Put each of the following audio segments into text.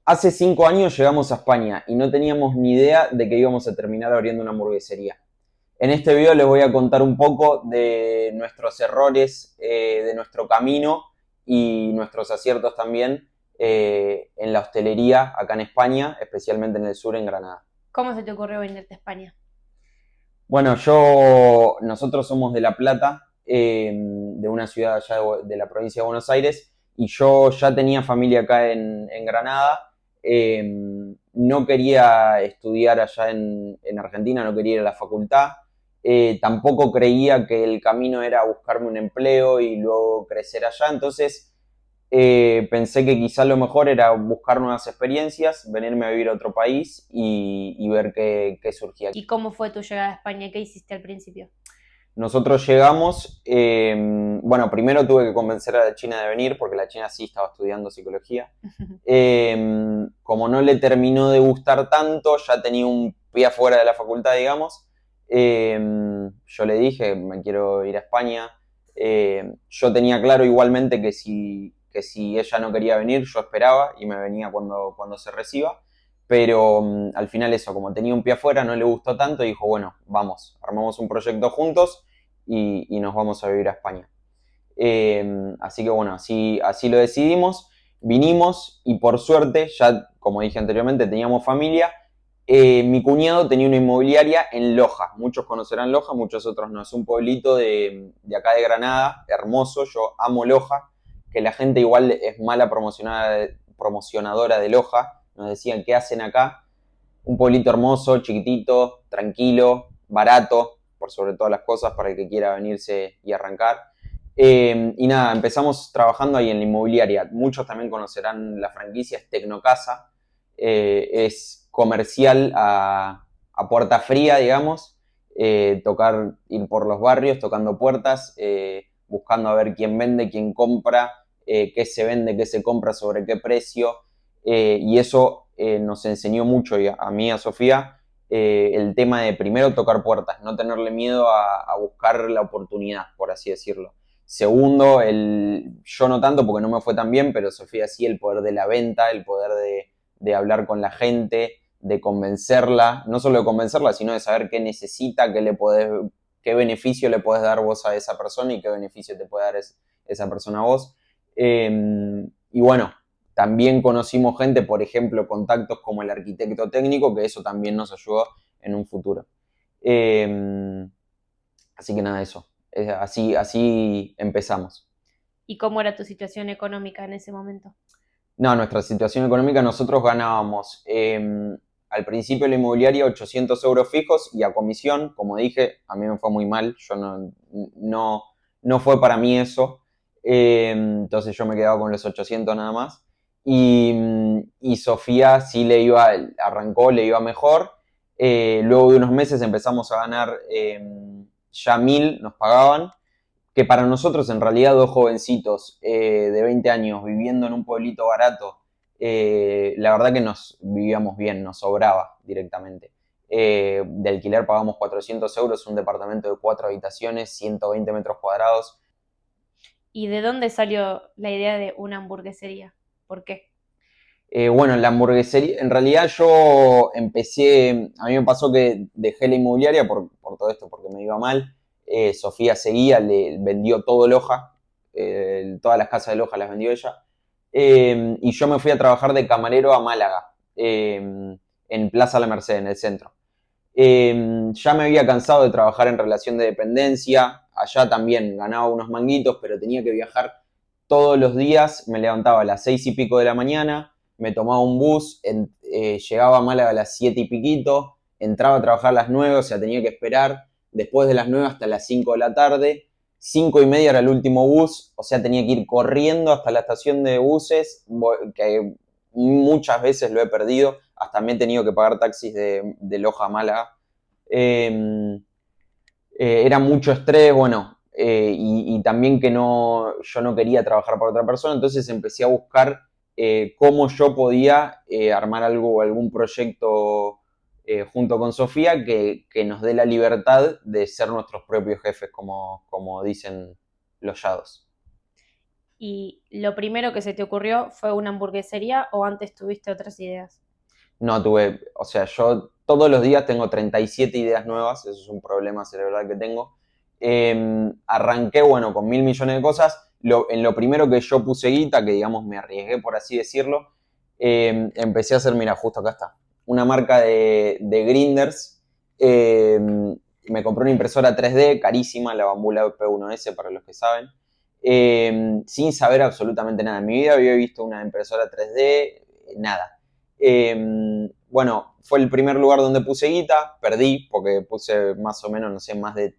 Hace 5 años llegamos a España y no teníamos ni idea de que íbamos a terminar abriendo una hamburguesería. En este video les voy a contar un poco de nuestros errores, de nuestro camino y nuestros aciertos también en la hostelería acá en España, especialmente en el sur, en Granada. ¿Cómo se te ocurrió venirte a España? Bueno, nosotros somos de La Plata, de una ciudad allá de la provincia de Buenos Aires, y yo ya tenía familia acá en Granada. Eh, no quería estudiar allá en Argentina, no quería ir a la facultad. Tampoco creía que el camino era buscarme un empleo y luego crecer allá. Entonces pensé que quizá lo mejor era buscar nuevas experiencias, venirme a vivir a otro país y ver qué surgía. ¿Y cómo fue tu llegada a España? ¿Qué hiciste al principio? Nosotros llegamos, bueno, primero tuve que convencer a la China de venir, porque la China sí estaba estudiando psicología. Como no le terminó de gustar tanto, ya tenía un pie afuera de la facultad, digamos. Yo le dije, me quiero ir a España. Yo tenía claro igualmente que si ella no quería venir, yo esperaba y me venía cuando se reciba. Pero al final eso, como tenía un pie afuera, no le gustó tanto y dijo, bueno, vamos, armamos un proyecto juntos y nos vamos a vivir a España. Así que bueno, así lo decidimos, vinimos y por suerte, ya como dije anteriormente, teníamos familia. Mi cuñado tenía una inmobiliaria en Loja, muchos conocerán Loja, muchos otros no, es un pueblito de acá de Granada, hermoso, yo amo Loja, que la gente igual es mala promocionadora de Loja, nos decían qué hacen acá, un pueblito hermoso, chiquitito, tranquilo, barato, por sobre todas las cosas para el que quiera venirse y arrancar. Y nada, empezamos trabajando ahí en la inmobiliaria. Muchos también conocerán la franquicia, es Tecnocasa. Es comercial a puerta fría, digamos. Ir por los barrios, tocando puertas, buscando a ver quién vende, quién compra, qué se vende, qué se compra, sobre qué precio. Y eso nos enseñó mucho, y a mí, a Sofía, el tema de primero tocar puertas, no tenerle miedo a buscar la oportunidad, por así decirlo. Segundo, yo no tanto porque no me fue tan bien, pero Sofía sí, el poder de la venta, el poder de hablar con la gente, de convencerla, no solo de convencerla, sino de saber qué necesita, qué beneficio le puedes dar vos a esa persona y qué beneficio te puede dar esa persona a vos. Y bueno, también conocimos gente, por ejemplo, contactos como el arquitecto técnico, que eso también nos ayudó en un futuro. Así que nada, eso. Así empezamos. ¿Y cómo era tu situación económica en ese momento? No, nuestra situación económica, nosotros ganábamos al principio la inmobiliaria 800 euros fijos y a comisión, como dije, a mí me fue muy mal, yo no fue para mí eso, entonces yo me quedaba con los 800 nada más. Y Sofía sí arrancó, le iba mejor. Luego de unos meses empezamos a ganar ya 1000, nos pagaban, que para nosotros en realidad dos jovencitos de 20 años viviendo en un pueblito barato, la verdad que nos vivíamos bien, nos sobraba directamente. De alquiler pagamos 400 euros, un departamento de 4 habitaciones, 120 metros cuadrados. ¿Y de dónde salió la idea de una hamburguesería? ¿Por qué? Bueno, la hamburguesería, en realidad yo a mí me pasó que dejé la inmobiliaria por todo esto, porque me iba mal. Sofía seguía, le vendió todo Loja, todas las casas de Loja las vendió ella. Y yo me fui a trabajar de camarero a Málaga, en Plaza La Merced, en el centro. Ya me había cansado de trabajar en relación de dependencia, allá también ganaba unos manguitos, pero tenía que viajar todos los días, me levantaba a las 6 y pico de la mañana, me tomaba un bus, llegaba a Málaga a las 7 y piquito, entraba a trabajar a las 9, o sea, tenía que esperar después de las 9 hasta las 5 de la tarde, 5 y media era el último bus, o sea, tenía que ir corriendo hasta la estación de buses, que muchas veces lo he perdido, hasta me he tenido que pagar taxis de Loja a Málaga. Eh, Era mucho estrés, bueno, y también que yo no quería trabajar para otra persona, entonces empecé a buscar cómo yo podía armar algún proyecto junto con Sofía que nos dé la libertad de ser nuestros propios jefes, como dicen los yados. ¿Y lo primero que se te ocurrió fue una hamburguesería o antes tuviste otras ideas? No tuve, o sea, yo todos los días tengo 37 ideas nuevas, eso es un problema cerebral que tengo. Arranqué, bueno, con 1.000 millones de cosas. En lo primero que yo puse guita, que digamos me arriesgué por así decirlo, empecé a hacer, mira, justo acá está, una marca de grinders. Me compré una impresora 3D carísima, la Bambula P1S para los que saben, sin saber absolutamente nada. En mi vida había visto una impresora 3D, nada. Bueno, fue el primer lugar donde puse guita, perdí porque puse más o menos, no sé, más de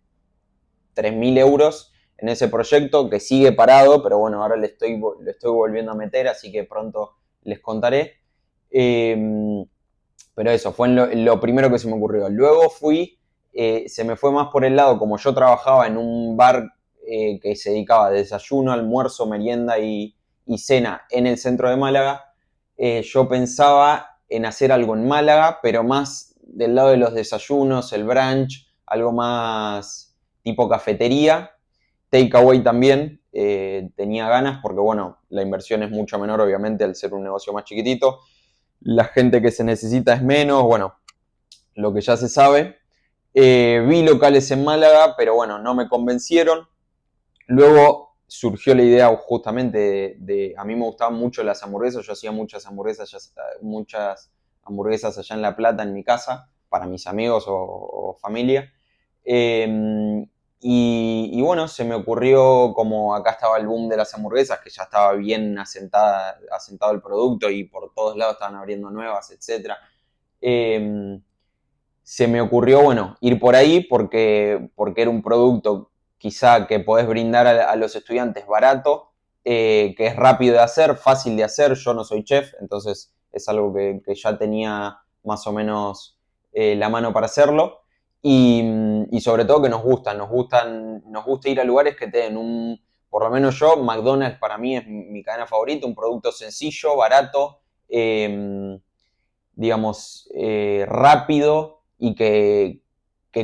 3.000 euros en ese proyecto que sigue parado, pero bueno, ahora le estoy volviendo a meter, así que pronto les contaré. Pero eso, fue lo primero que se me ocurrió. Luego se me fue más por el lado, como yo trabajaba en un bar que se dedicaba a desayuno, almuerzo, merienda y cena en el centro de Málaga, yo pensaba en hacer algo en Málaga, pero más del lado de los desayunos, el brunch, algo más tipo cafetería, takeaway también. Tenía ganas porque, bueno, la inversión es mucho menor, obviamente, al ser un negocio más chiquitito. La gente que se necesita es menos, bueno, lo que ya se sabe. Vi locales en Málaga, pero bueno, no me convencieron. Luego surgió la idea justamente a mí me gustaban mucho las hamburguesas, yo hacía muchas hamburguesas allá en La Plata, en mi casa, para mis amigos o familia. Y bueno, se me ocurrió, como acá estaba el boom de las hamburguesas, que ya estaba bien asentado el producto y por todos lados estaban abriendo nuevas, etc. Se me ocurrió, bueno, ir por ahí porque era un producto quizá que podés brindar a los estudiantes barato, que es rápido de hacer, fácil de hacer. Yo no soy chef, entonces es algo que ya tenía más o menos la mano para hacerlo. Y sobre todo que nos gusta ir a lugares que te den por lo menos yo, McDonald's para mí es mi cadena favorita, un producto sencillo, barato, digamos, rápido y que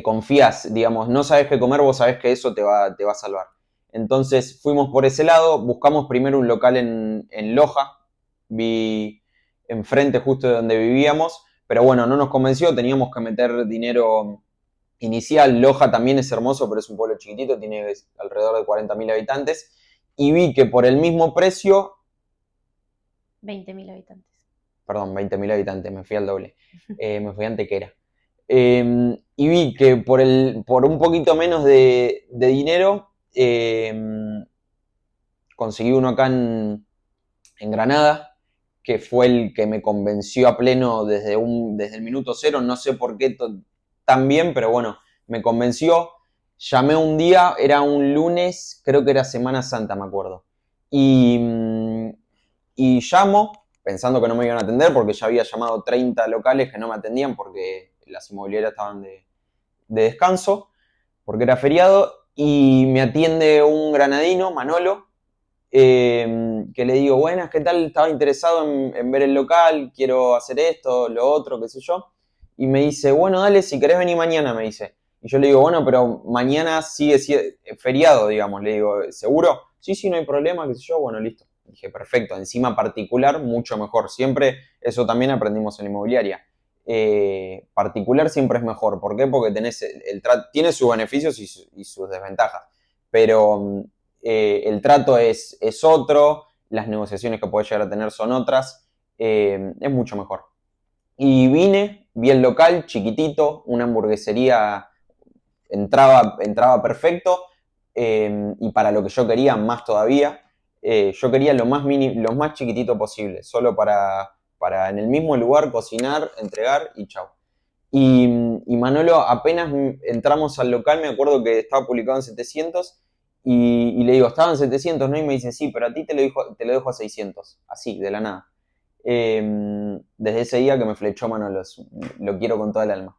confías, digamos, no sabes qué comer, vos sabés que eso te va a salvar. Entonces fuimos por ese lado, buscamos primero un local en Loja, vi enfrente justo de donde vivíamos, pero bueno, no nos convenció, teníamos que meter dinero inicial. Loja también es hermoso, pero es un pueblo chiquitito, tiene alrededor de 40.000 habitantes, y vi que por el mismo precio, 20.000 habitantes. perdón, 20.000 habitantes, me fui al doble, me fui a Antequera. Y vi que por un poquito menos de dinero conseguí uno acá en Granada, que fue el que me convenció a pleno desde el minuto cero. No sé por qué tan bien, pero bueno, me convenció. Llamé un día, era un lunes, creo que era Semana Santa, me acuerdo. Y llamo, pensando que no me iban a atender, porque ya había llamado 30 locales que no me atendían porque las inmobiliarias estaban de descanso, porque era feriado, y me atiende un granadino, Manolo, que le digo, buenas, ¿qué tal? Estaba interesado en ver el local, quiero hacer esto, lo otro, qué sé yo. Y me dice, bueno, dale, si querés venir mañana, me dice. Y yo le digo, bueno, pero mañana sigue feriado, digamos. Le digo, ¿seguro? Sí, sí, no hay problema, qué sé yo. Bueno, listo. Dije, perfecto. Encima particular, mucho mejor. Siempre, eso también aprendimos en la inmobiliaria. Particular siempre es mejor. ¿Por qué? Porque tiene sus beneficios y sus desventajas. Pero el trato es otro, las negociaciones que puedes llegar a tener son otras, es mucho mejor. Y vi el local, chiquitito, una hamburguesería, entraba perfecto, y para lo que yo quería, más todavía. Yo quería lo más chiquitito posible, solo para en el mismo lugar cocinar, entregar y chau. Y Manolo, apenas entramos al local, me acuerdo que estaba publicado en 700 y le digo, estaba en 700, ¿no? Y me dice, sí, pero a ti te lo dejo a 600, así, de la nada. Desde ese día que me flechó Manolo, lo quiero con toda el alma.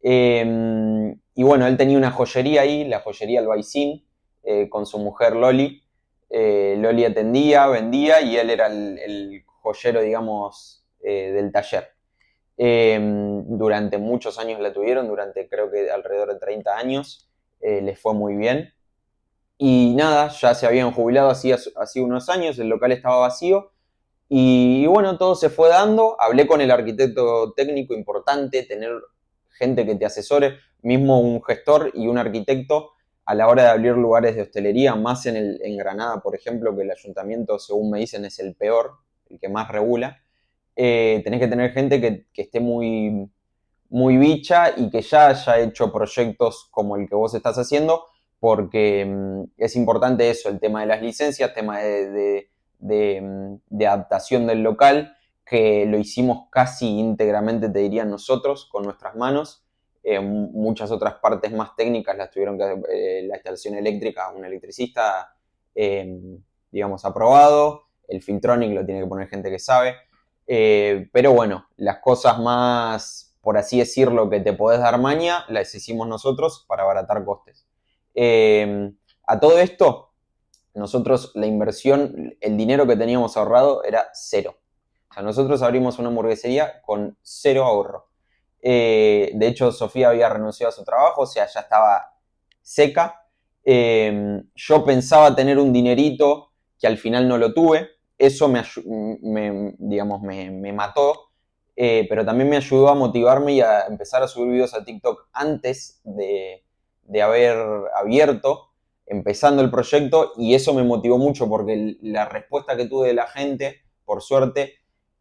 Y bueno, él tenía una joyería ahí, la joyería Albaicín, con su mujer Loli. Loli atendía, vendía y él era el joyero, digamos, del taller. Durante muchos años la tuvieron, durante creo que alrededor de 30 años, les fue muy bien. Y nada, ya se habían jubilado hacía unos años, el local estaba vacío. Y bueno, todo se fue dando. Hablé con el arquitecto técnico, importante tener gente que te asesore, mismo un gestor y un arquitecto a la hora de abrir lugares de hostelería, más en Granada, por ejemplo, que el ayuntamiento, según me dicen, es el peor, el que más regula. Tenés que tener gente que esté muy, muy bicha y que ya haya hecho proyectos como el que vos estás haciendo, porque es importante eso, el tema de las licencias, tema de adaptación del local, que lo hicimos casi íntegramente, te diría, nosotros, con nuestras manos. Muchas otras partes más técnicas las tuvieron que hacer, la instalación eléctrica, un electricista, eh, digamos, aprobado. El Filtronic lo tiene que poner gente que sabe. Pero bueno, las cosas más, por así decirlo, que te podés dar maña, las hicimos nosotros para abaratar costes. A todo esto, nosotros la inversión, el dinero que teníamos ahorrado era cero. O sea, nosotros abrimos una hamburguesería con cero ahorro. De hecho, Sofía había renunciado a su trabajo, o sea, ya estaba seca. Yo pensaba tener un dinerito que al final no lo tuve. Eso digamos, me mató, pero también me ayudó a motivarme y a empezar a subir videos a TikTok antes de haber abierto, empezando el proyecto, y eso me motivó mucho porque la respuesta que tuve de la gente, por suerte,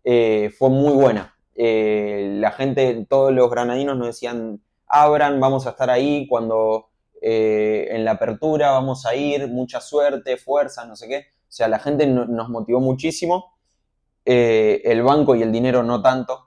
fue muy buena. La gente, todos los granadinos nos decían, abran, vamos a estar ahí cuando en la apertura, vamos a ir, mucha suerte, fuerza, no sé qué. O sea, la gente nos motivó muchísimo, el banco y el dinero no tanto,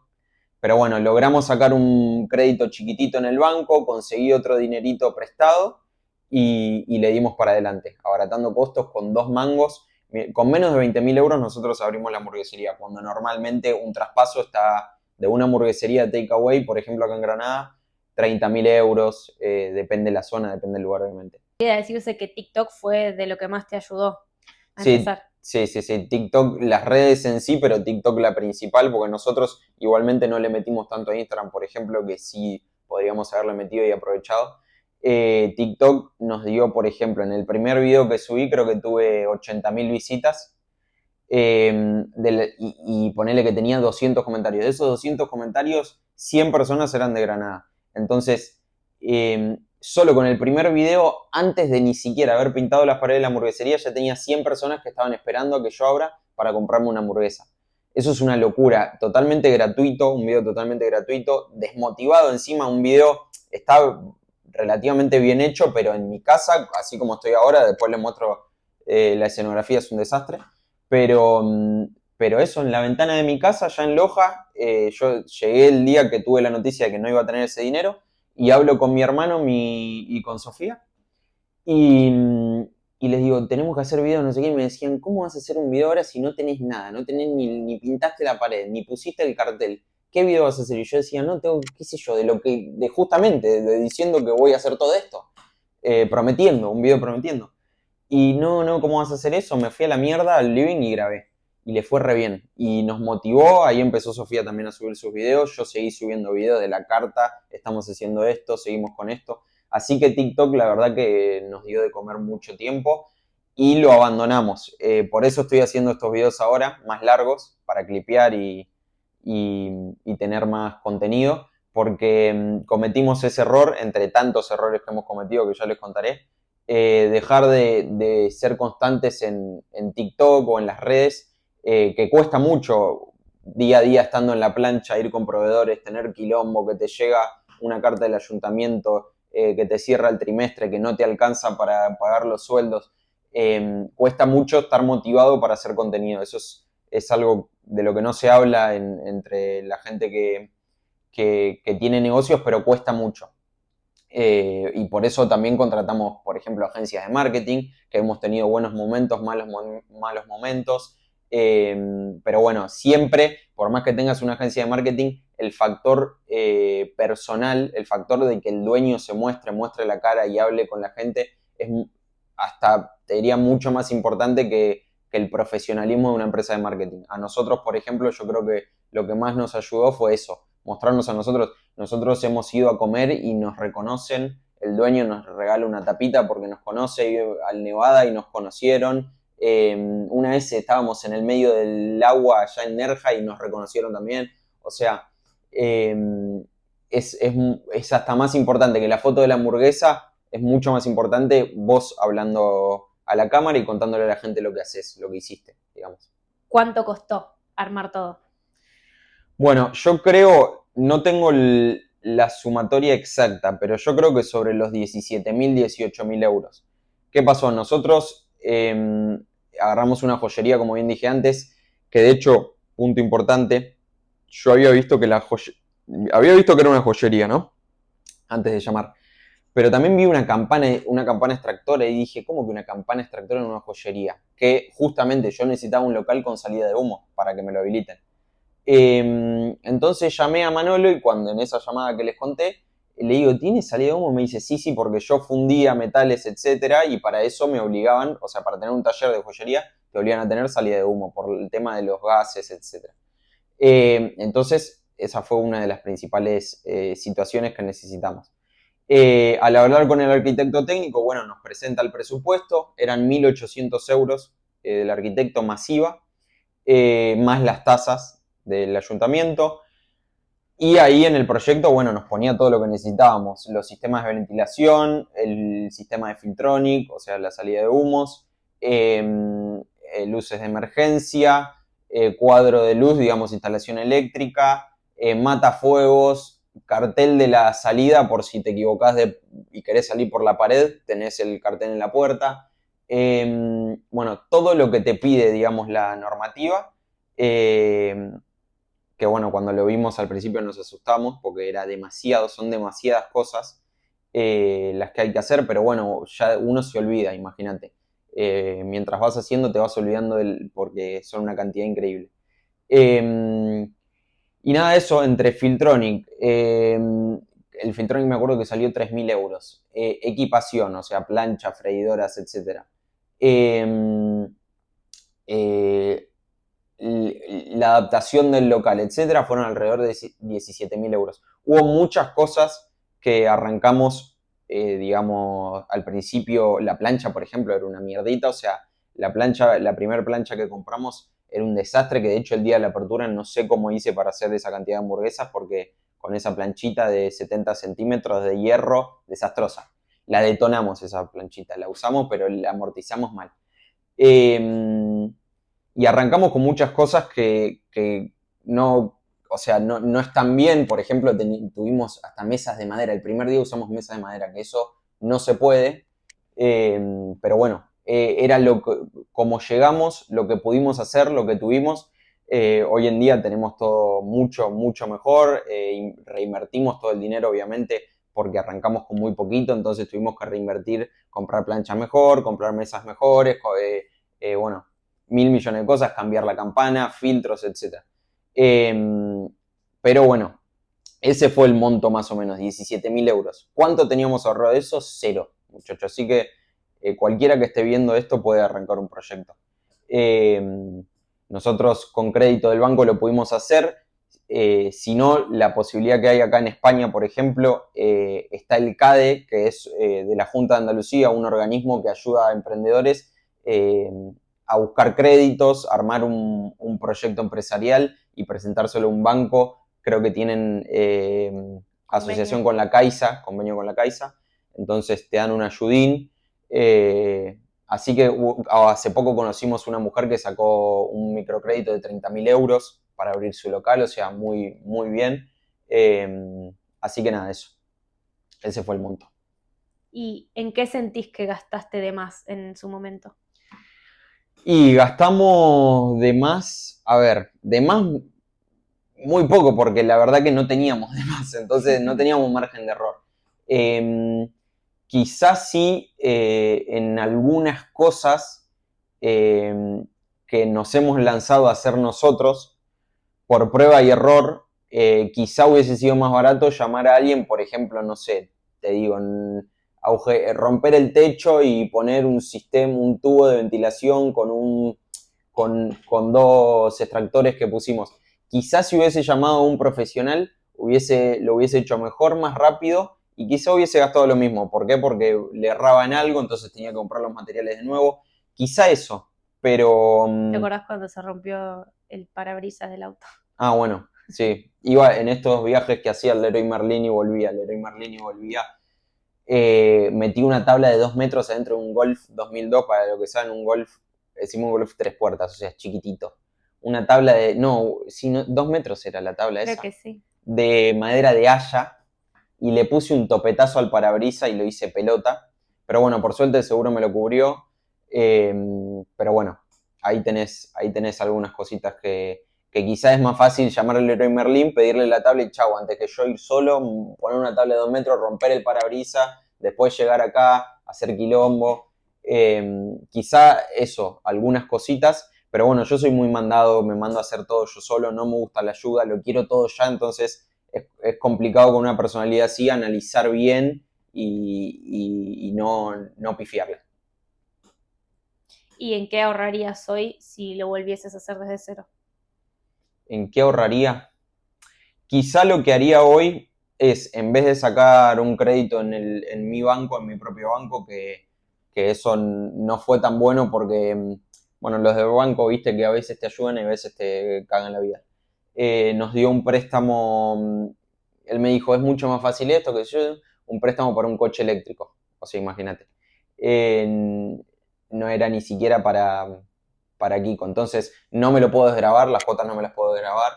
pero bueno, logramos sacar un crédito chiquitito en el banco, conseguí otro dinerito prestado y le dimos para adelante, abaratando costos con 2 mangos. Con menos de 20.000 euros nosotros abrimos la hamburguesería, cuando normalmente un traspaso está de una hamburguesería de takeaway, por ejemplo acá en Granada, 30.000 euros, depende de la zona, depende del lugar obviamente. Quería decirse que TikTok fue de lo que más te ayudó a Sí, empezar. sí, sí, sí, TikTok, las redes en sí, pero TikTok la principal, porque nosotros igualmente no le metimos tanto a Instagram, por ejemplo, que sí podríamos haberle metido y aprovechado. TikTok nos dio, por ejemplo, en el primer video que subí, creo que tuve 80.000 visitas, y ponele que tenía 200 comentarios. De esos 200 comentarios, 100 personas eran de Granada. Entonces, solo con el primer video, antes de ni siquiera haber pintado las paredes de la hamburguesería, ya tenía 100 personas que estaban esperando a que yo abra para comprarme una hamburguesa. Eso es una locura, totalmente gratuito, un video totalmente gratuito, desmotivado encima, un video está relativamente bien hecho, pero en mi casa, así como estoy ahora, después les muestro, la escenografía es un desastre, pero, pero eso, en la ventana de mi casa, ya en Loja, yo llegué el día que tuve la noticia de que no iba a tener ese dinero, y hablo con mi hermano y con Sofía, y, y les digo, tenemos que hacer video, no sé qué, y me decían, ¿cómo vas a hacer un video ahora si no tenés nada? No tenés ni pintaste la pared, ni pusiste el cartel. ¿Qué video vas a hacer? Y yo decía, no, tengo, qué sé yo, de justamente, diciendo que voy a hacer todo esto, prometiendo, un video prometiendo. Y no, no, ¿cómo vas a hacer eso? Me fui a la mierda al living y grabé. Y le fue re bien. Y nos motivó, ahí empezó Sofía también a subir sus videos, yo seguí subiendo videos de la carta, estamos haciendo esto, seguimos con esto. Así que TikTok la verdad que nos dio de comer mucho tiempo y lo abandonamos. Por eso estoy haciendo estos videos ahora, más largos, para clipear y tener más contenido, porque cometimos ese error, entre tantos errores que hemos cometido que ya les contaré, dejar de ser constantes en TikTok o en las redes, que cuesta mucho día a día estando en la plancha, ir con proveedores, tener quilombo, que te llega una carta del ayuntamiento, que te cierra el trimestre, que no te alcanza para pagar los sueldos. Cuesta mucho estar motivado para hacer contenido. Eso es algo de lo que no se habla entre la gente que tiene negocios, pero cuesta mucho. Y por eso también contratamos, por ejemplo, agencias de marketing, que hemos tenido buenos momentos, malos momentos. Pero bueno, siempre, por más que tengas una agencia de marketing, el factor personal, el factor de que el dueño se muestre la cara y hable con la gente, es hasta, te diría, mucho más importante que el profesionalismo de una empresa de marketing. A nosotros, por ejemplo, yo creo que lo que más nos ayudó fue eso, mostrarnos a nosotros. Nosotros hemos ido a comer y nos reconocen el dueño nos regala una tapita porque nos conoce, iba al Nevada y nos conocieron. Una vez estábamos en el medio del agua allá en Nerja y nos reconocieron también. O sea, es hasta más importante que la foto de la hamburguesa, es mucho más importante vos hablando a la cámara y contándole a la gente lo que haces, lo que hiciste, digamos. ¿Cuánto costó armar todo? Bueno, yo creo, no tengo la sumatoria exacta, pero yo creo que sobre los 17.000, 18.000 euros. ¿Qué pasó? Nosotros agarramos una joyería, como bien dije antes, que de hecho, punto importante, yo había visto que había visto que era una joyería, ¿no? Antes de llamar. Pero también vi una campana extractora y dije, ¿cómo que una campana extractora en una joyería? Que justamente yo necesitaba un local con salida de humo para que me lo habiliten. Entonces llamé a Manolo y cuando en esa llamada que les conté, le digo, ¿tiene salida de humo? Me dice, sí, porque yo fundía metales, etcétera, y para eso me obligaban, o sea, para tener un taller de joyería, te obligan a tener salida de humo por el tema de los gases, etcétera. Entonces, esa fue una de las principales situaciones que necesitamos. Al hablar con el arquitecto técnico, bueno, nos presenta el presupuesto, eran 1.800 euros del arquitecto masiva, más las tasas del ayuntamiento. Y ahí en el proyecto, bueno, nos ponía todo lo que necesitábamos, los sistemas de ventilación, el sistema de Filtronic, o sea, la salida de humos, luces de emergencia, cuadro de luz, digamos, instalación eléctrica, matafuegos, cartel de la salida por si te equivocás y querés salir por la pared, tenés el cartel en la puerta. Bueno, todo lo que te pide, digamos, la normativa. Que bueno, cuando lo vimos al principio nos asustamos porque son demasiadas cosas las que hay que hacer, pero bueno, ya uno se olvida, imagínate. Mientras vas haciendo te vas olvidando porque son una cantidad increíble. Y nada de eso, entre Filtronic, el Filtronic me acuerdo que salió 3.000 euros, equipación, o sea, plancha, freidoras, etc. La adaptación del local, etcétera, fueron alrededor de 17.000 euros. Hubo muchas cosas que arrancamos, digamos, al principio. La plancha, por ejemplo, era una mierdita, o sea, la primera plancha que compramos era un desastre, que de hecho el día de la apertura no sé cómo hice para hacer esa cantidad de hamburguesas, porque con esa planchita de 70 centímetros de hierro, desastrosa. La detonamos esa planchita, la usamos, pero la amortizamos mal. Y arrancamos con muchas cosas que no, o sea, no están bien. Por ejemplo, tuvimos hasta mesas de madera. El primer día usamos mesas de madera, que eso no se puede. Pero bueno, era como llegamos, lo que pudimos hacer, lo que tuvimos. Hoy en día tenemos todo mucho, mucho mejor. Reinvertimos todo el dinero, obviamente, porque arrancamos con muy poquito. Entonces tuvimos que reinvertir, comprar planchas mejor, comprar mesas mejores. Bueno, 1.000 millones de cosas, cambiar la campana, filtros, etc. Pero bueno, ese fue el monto más o menos, 17.000 euros. ¿Cuánto teníamos ahorrado de eso? Cero, muchachos. Así que cualquiera que esté viendo esto puede arrancar un proyecto. Nosotros con crédito del banco lo pudimos hacer. Si no, la posibilidad que hay acá en España, por ejemplo, está el CADE, que es de la Junta de Andalucía, un organismo que ayuda a emprendedores a buscar créditos, armar un proyecto empresarial y presentárselo a un banco. Creo que tienen asociación con la Caixa, convenio con la Caixa, entonces te dan un ayudín. Así que hace poco conocimos una mujer que sacó un microcrédito de 30.000 euros para abrir su local, o sea, muy, muy bien. Así que nada, eso. Ese fue el monto. ¿Y en qué sentís que gastaste de más en su momento? Y gastamos de más, a ver, de más muy poco, porque la verdad que no teníamos de más, entonces no teníamos margen de error. Quizás sí en algunas cosas que nos hemos lanzado a hacer nosotros, por prueba y error, quizá hubiese sido más barato llamar a alguien, por ejemplo, no sé, te digo, romper el techo y poner un sistema, un tubo de ventilación con dos extractores que pusimos. Quizás si hubiese llamado a un profesional, lo hubiese hecho mejor, más rápido y quizá hubiese gastado lo mismo. ¿Por qué? Porque le erraba en algo, entonces tenía que comprar los materiales de nuevo. Quizá eso, pero... ¿Te acordás cuando se rompió el parabrisas del auto? Ah, bueno, sí. Iba en estos viajes que hacía al Leroy Merlin y volvía, metí una tabla de 2 metros adentro de un Golf 2002, para lo que saben, un Golf, decimos un Golf 3 puertas, o sea, es chiquitito. Una tabla de, no, si no, 2 metros era la tabla Creo esa, que sí. de madera de haya, y le puse un topetazo al parabrisas y lo hice pelota. Pero bueno, por suerte el seguro me lo cubrió. Pero bueno, ahí tenés algunas cositas que quizás es más fácil llamar al Leroy Merlin, pedirle la tabla y chau, antes que yo ir solo, poner una tabla de 2 metros, romper el parabrisas, después llegar acá, hacer quilombo. Quizá eso, algunas cositas, pero bueno, yo soy muy mandado, me mando a hacer todo yo solo, no me gusta la ayuda, lo quiero todo ya, entonces es complicado con una personalidad así analizar bien y no pifiarle. ¿Y en qué ahorrarías hoy si lo volvieses a hacer desde cero? ¿En qué ahorraría? Quizá lo que haría hoy es, en vez de sacar un crédito en mi banco, en mi propio banco, que eso no fue tan bueno porque, bueno, los del banco, viste que a veces te ayudan y a veces te cagan la vida. Nos dio un préstamo, él me dijo, es mucho más fácil esto que yo, un préstamo para un coche eléctrico. O sea, imagínate. No era ni siquiera para Kiko. Entonces, no me lo puedo desgravar, las cuotas no me las puedo desgravar.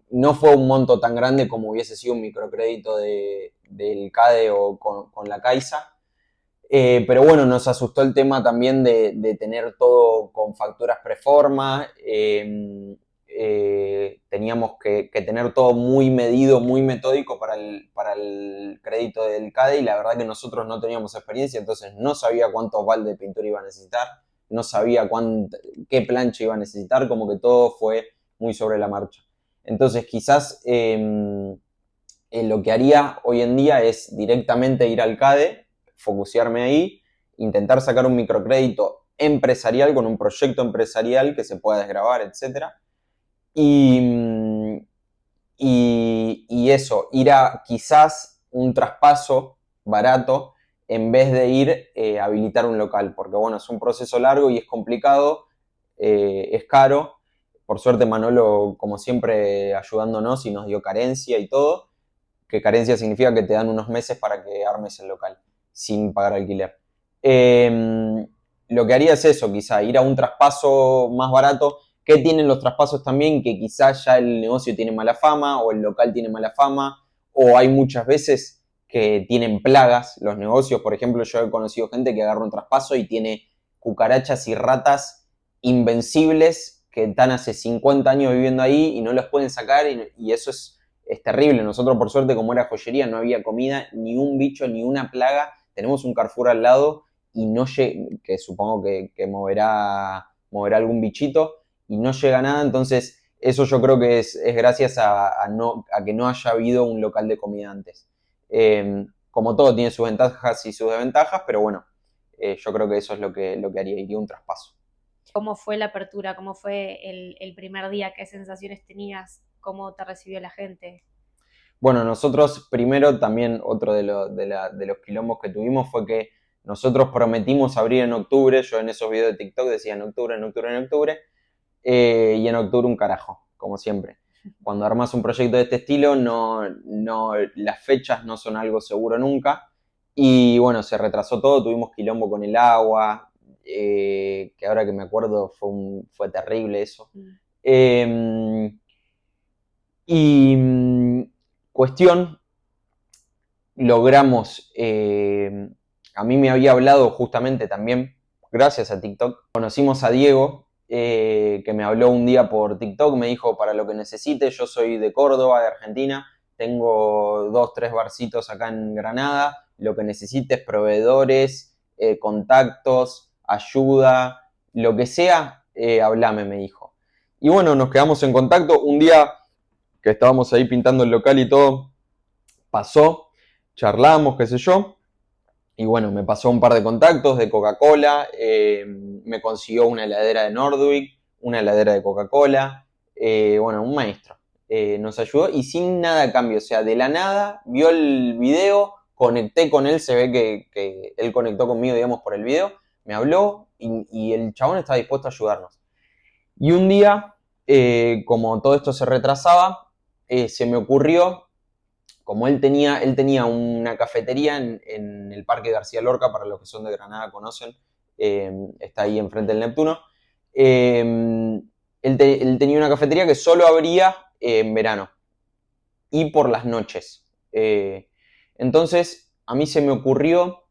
No fue un monto tan grande como hubiese sido un microcrédito del CADE o con la Caixa. Pero bueno, nos asustó el tema también de tener todo con facturas preforma. Teníamos que tener todo muy medido, muy metódico para el crédito del CADE y la verdad que nosotros no teníamos experiencia, entonces no sabía cuántos baldes de pintura iba a necesitar, no sabía qué plancha iba a necesitar, como que todo fue muy sobre la marcha. Entonces quizás lo que haría hoy en día es directamente ir al CADE, focusearme ahí, intentar sacar un microcrédito empresarial con un proyecto empresarial que se pueda desgravar, etc. Y eso, ir a quizás un traspaso barato en vez de ir a habilitar un local, porque bueno, es un proceso largo y es complicado, es caro. Por suerte Manolo, como siempre, ayudándonos y nos dio carencia y todo, que carencia significa que te dan unos meses para que armes el local sin pagar alquiler. Lo que haría es eso, quizá ir a un traspaso más barato. ¿Qué tienen los traspasos también? Que quizás ya el negocio tiene mala fama o el local tiene mala fama o hay muchas veces que tienen plagas los negocios. Por ejemplo, yo he conocido gente que agarra un traspaso y tiene cucarachas y ratas invencibles que están hace 50 años viviendo ahí y no los pueden sacar y eso es terrible. Nosotros, por suerte, como era joyería, no había comida, ni un bicho, ni una plaga. Tenemos un Carrefour al lado y no que supongo que moverá algún bichito y no llega nada. Entonces, eso yo creo que es gracias a que no haya habido un local de comida antes. Como todo, tiene sus ventajas y sus desventajas, pero bueno, yo creo que eso es lo que haría, iría un traspaso. ¿Cómo fue la apertura? ¿Cómo fue el primer día? ¿Qué sensaciones tenías? ¿Cómo te recibió la gente? Bueno, nosotros primero también otro de los quilombos que tuvimos fue que nosotros prometimos abrir en octubre. Yo en esos videos de TikTok decía en octubre, y en octubre un carajo, como siempre. Cuando armas un proyecto de este estilo, las fechas no son algo seguro nunca. Y bueno, se retrasó todo, tuvimos quilombo con el agua, que ahora que me acuerdo fue terrible eso. Y cuestión, logramos, a mí me había hablado justamente también, gracias a TikTok, conocimos a Diego, que me habló un día por TikTok, me dijo para lo que necesites, yo soy de Córdoba, de Argentina, tengo 2, 3 barcitos acá en Granada, lo que necesites, proveedores, contactos, ayuda, lo que sea, hablame, me dijo. Y bueno, nos quedamos en contacto, un día que estábamos ahí pintando el local y todo, pasó, charlamos, qué sé yo, y bueno, me pasó un par de contactos de Coca-Cola, me consiguió una heladera de Nordwick, una heladera de Coca-Cola, bueno, un maestro. nos ayudó y sin nada a cambio, o sea, de la nada, vio el video, conecté con él, se ve que él conectó conmigo, digamos, por el video, me habló y el chabón estaba dispuesto a ayudarnos. Y un día, como todo esto se retrasaba, se me ocurrió, como él tenía una cafetería en el Parque García Lorca, para los que son de Granada conocen, está ahí enfrente del Neptuno. Él tenía una cafetería que solo abría en verano y por las noches. Entonces, a mí se me ocurrió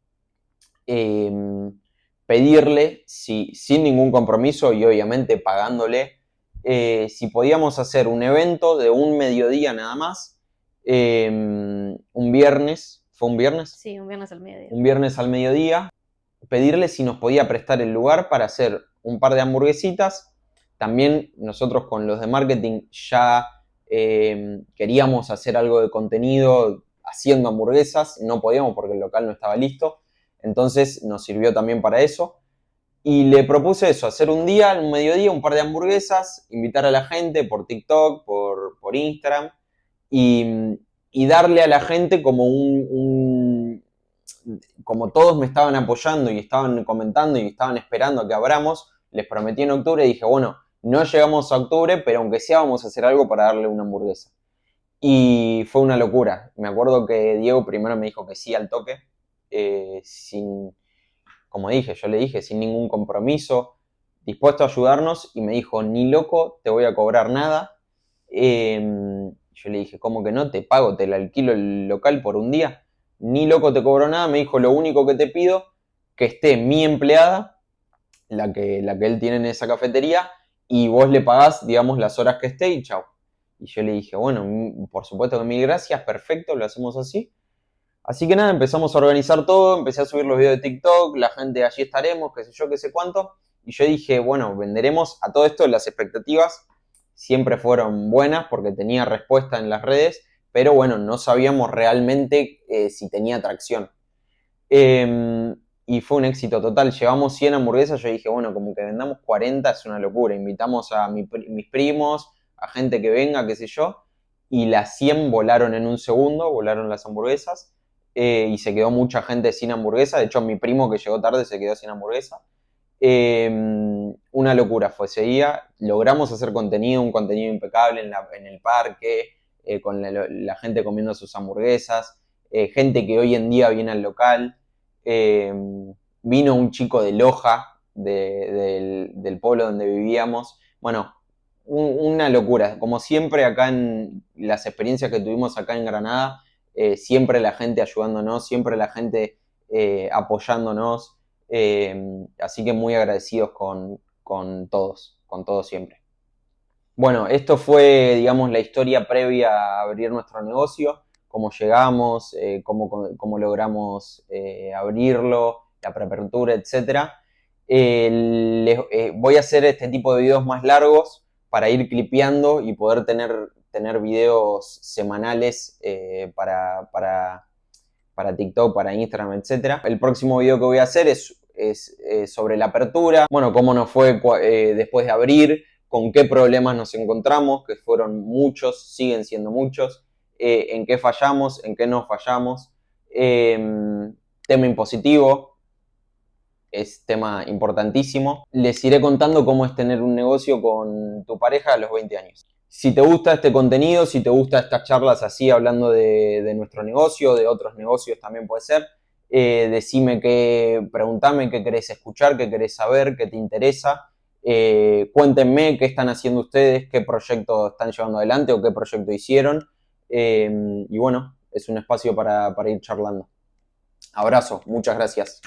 pedirle, sin ningún compromiso y obviamente pagándole, si podíamos hacer un evento de un mediodía nada más, un viernes, ¿fue un viernes? Sí, un viernes al mediodía. Un viernes al mediodía, pedirle si nos podía prestar el lugar para hacer un par de hamburguesitas. También nosotros con los de marketing ya queríamos hacer algo de contenido haciendo hamburguesas, no podíamos porque el local no estaba listo, entonces nos sirvió también para eso. Y le propuse eso, hacer un día, un mediodía, un par de hamburguesas, invitar a la gente por TikTok, por Instagram, y darle a la gente como como todos me estaban apoyando y estaban comentando y estaban esperando a que abramos, les prometí en octubre y dije, bueno, no llegamos a octubre, pero aunque sea vamos a hacer algo para darle una hamburguesa. Y fue una locura. Me acuerdo que Diego primero me dijo que sí al toque, como dije, yo le dije, sin ningún compromiso, dispuesto a ayudarnos, y me dijo, ni loco, te voy a cobrar nada. Yo le dije, ¿cómo que no? Te pago, te la alquilo el local por un día. Ni loco te cobro nada. Me dijo, lo único que te pido, que esté mi empleada, la que él tiene en esa cafetería, y vos le pagás, digamos, las horas que esté y chau. Y yo le dije, bueno, por supuesto que mil gracias, perfecto, lo hacemos así. Así que nada, empezamos a organizar todo, empecé a subir los videos de TikTok, la gente allí estaremos, qué sé yo, qué sé cuánto. Y yo dije, bueno, venderemos a todo esto. Las expectativas siempre fueron buenas porque tenía respuesta en las redes, pero bueno, no sabíamos realmente si tenía tracción. Y fue un éxito total, llevamos 100 hamburguesas, yo dije, bueno, como que vendamos 40 es una locura, invitamos a mis primos, a gente que venga, qué sé yo, y las 100 volaron en un segundo, volaron las hamburguesas, y se quedó mucha gente sin hamburguesa, de hecho mi primo que llegó tarde se quedó sin hamburguesa. Una locura fue ese día, logramos hacer contenido, un contenido impecable en el parque, con la gente comiendo sus hamburguesas, gente que hoy en día viene al local. Vino un chico de Loja, del pueblo donde vivíamos. Bueno, una locura. Como siempre acá en las experiencias que tuvimos acá en Granada, siempre la gente ayudándonos, siempre la gente apoyándonos. Así que muy agradecidos con todos siempre. Bueno, esto fue, digamos, la historia previa a abrir nuestro negocio, cómo llegamos, cómo logramos abrirlo, la preapertura, etc. Voy a hacer este tipo de videos más largos para ir clipeando y poder tener videos semanales para TikTok, para Instagram, etc. El próximo video que voy a hacer es sobre la apertura, bueno, cómo nos fue después de abrir, con qué problemas nos encontramos, que fueron muchos, siguen siendo muchos, en qué fallamos, en qué no fallamos. Tema impositivo, es tema importantísimo. Les iré contando cómo es tener un negocio con tu pareja a los 20 años. Si te gusta este contenido, si te gustan estas charlas así hablando de nuestro negocio, de otros negocios también puede ser, decime preguntame qué querés escuchar, qué querés saber, qué te interesa. Cuéntenme qué están haciendo ustedes, qué proyecto están llevando adelante o qué proyecto hicieron. Y bueno, es un espacio para ir charlando. Abrazo, muchas gracias.